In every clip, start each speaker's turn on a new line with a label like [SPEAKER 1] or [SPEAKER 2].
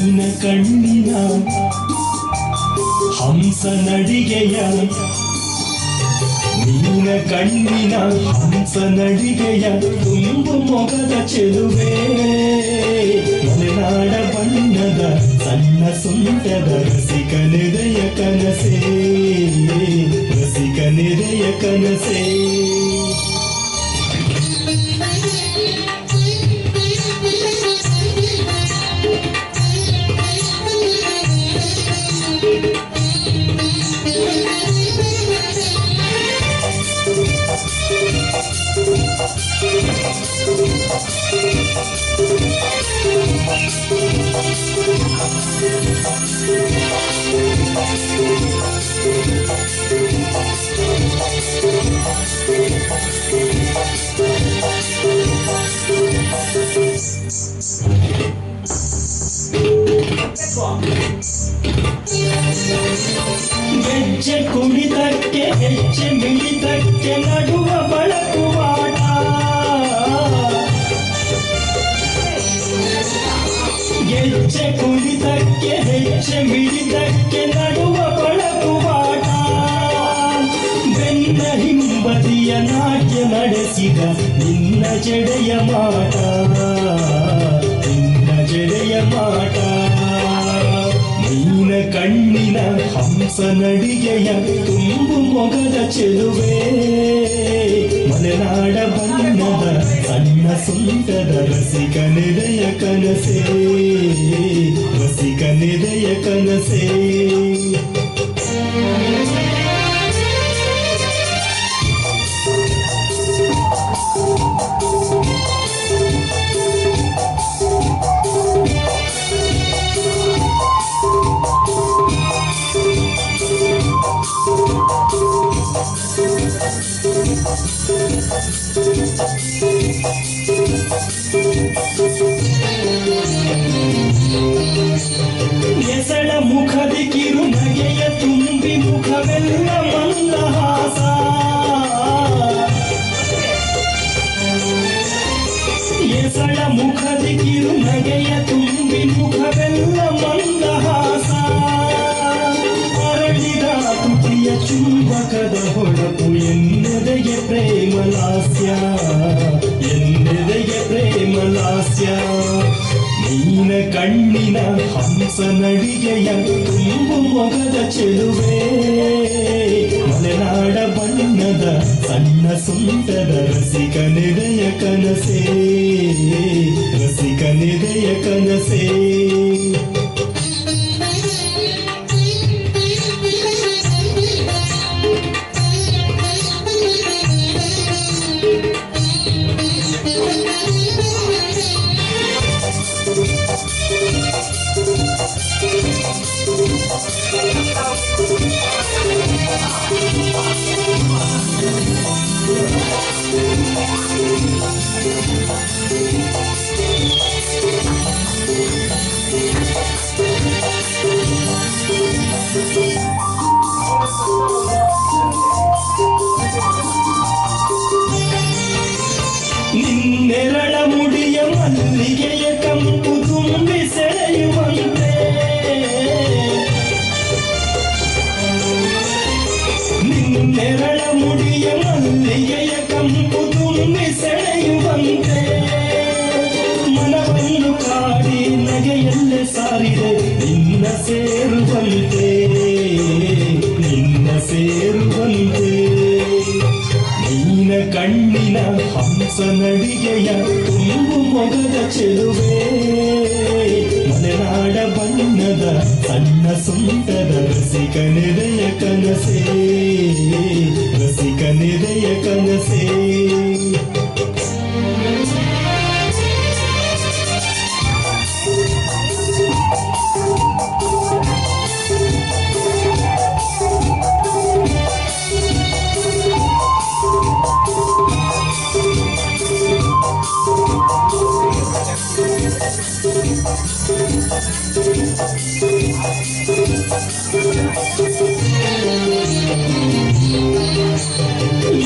[SPEAKER 1] ನೀನ ಕಣ್ಣಿನ ಹಂಸ ನಡಿಗೆಯ ನೀನ ಕಣ್ಣಿನ ಹಂಸ ನಡಿಗೆಯ ತುಂಬು ಮೊಗದ ಚೆಲುವೆ ಮಲೆನಾಡ ಬಣ್ಣದ ಸಣ್ಣ ಸುಂಟದ ರಸಿಕ ನೆರೆಯ ಕನಸೇ ರಸಿಕ ನೆರೆಯ ಕನಸೇ ಗೆಜ್ಜೆ ಕುಣಿತಕ್ಕೆ ಹೆಜ್ಜೆ ಮಿಡಿತಕ್ಕೆ ನಡುವ ಬಳಕುವಾಟ ಗೆಜ್ಜೆ ಕುಣಿತಕ್ಕೆ ಹೆಜ್ಜೆ ಮಿಡಿತಕ್ಕೆ ನಡುವ ಬಳಕುವಾಟ ಬೆನ್ನ ಹಿಂಬದಿಯ ನಾಟ್ಯ ನಡೆಸಿದ ನಿನ್ನ ಜಡೆಯ ಮಾಟ ನಿನ್ನ ಜಡೆಯ ಮಾಟ ನೀನ ಕಣ್ಣಿನ ಹಂಸ ನಡಿಗೆಯ ತುಂಬು ಮೊಗದ ಚೆಲುವೆ ಮಲೆನಾಡ ಬಣ್ಣದ ಸಣ್ಣ ಸುಂಟದ ರಸಿಕ ನೆರೆಯ ಕನಸೇ ರಸಿಕ ನೆರೆಯ ಕನಸೇ ಎಸಳ ಮುಖದಿ ಕಿರು ನಗೆಯ ತುಂಬಿ ಮುಖವೆಲ್ಲ ಮಂದಹಾಸ ಎಸಳ ಮುಖದಿ ಕಿರು ನಗೆಯ ತುಂಬಿ ಮುಖವೆಲ್ಲ ಮಂದಹಾಸ ಅರಳಿದ ತುಟಿಯ ಚುಂಬಕದ ಹೊಳಪು ಎನ್ನೆದೆಗೆ ಪ್ರೇಮಲಾಸ್ಯ ಎನ್ನೆದೆಗೆ ಪ್ರೇಮಲಾಸ್ಯ ನೀನ ಕಣ್ಣಿನ ಹಂಸ ನಡಿಗೆಯ ತುಂಬು ಮೊಗದ ಚೆಲುವೆ ಮಲೆನಾಡ ಬಣ್ಣದ ಸಣ್ಣ ಸುಂಟದ ರಸಿಕ ನೆರೆಯ ಕನಸೇ ರಸಿಕ ನೆರೆಯ ಕನಸೇ ನಿನ್ನೆರಳ ಮುಡಿಯ ಮಲ್ಲಿಗೆಯ ಕಂಪು ತುಂಬಿ ಸೆಳೆಯುವಂತೆ ನಿನ್ನೆರಳ ಮುಡಿಯ ಮಲ್ಲಿಗೆಯ ಕಂಪು ತುಂಬಿ ಸೆಳೆಯುವಂತೆ ಮನವನ್ನು ಕಾಡಿ ನಗೆಯಲ್ಲೇ ಸಾರಿದೆ ನಿನ್ನ ಸೇರುವಂತೆ ನಿನ್ನ ಸೇರುವಂತೆ ನೀನ ಕಣ್ಣಿನ ಹಂಸ ನಡಿಗೆಯ ತುಂಬು ಮೊಗದ ಚೆಲುವೆ ಮಲೆನಾಡ ಬಣ್ಣದ ಸಣ್ಣ ಸುಂಟದ ರಸಿಕ ನೆರೆಯ ಕನಸೇ ರಸಿಕ ನೆರೆಯ ಕನಸೇ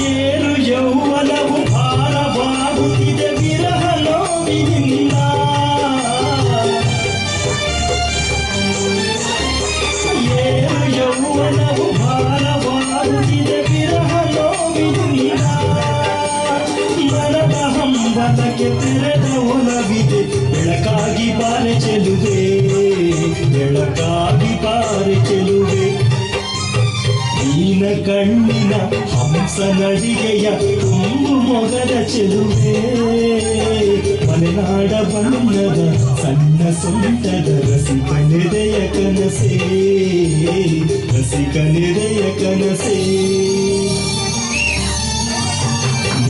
[SPEAKER 1] ಏರು ಯೌವನವು ಭಾರವಾಗುತ್ತಿದೆ ವಿರಹ ನೋವಿನಿಂದ ನೋವಿನಿಂದ ಮನದ ಹಂಬಲಕ್ಕೆ ತೆರೆದ ಒಲವಿದೆ ಬೆಳಕಾಗಿ ಬಾರೆ ಚೆಲುವೆ ಬೆಳಕಾಗಿ ಬಾರೆ ಚೆಲುವೆ ನೀನ ಕಣ್ಣಿನ ಹಂಸ ನಡಿಗೆಯ ತುಂಬು ಮೊಗದ ಚೆಲುವೆ ಮಲೆನಾಡ ಬಣ್ಣದ ಸಣ್ಣ ಸೊಂಟದ ರಸಿಕನೆದೆಯ ಕನಸೇ ರಸಿಕನೆದೆಯ ಕನಸೇ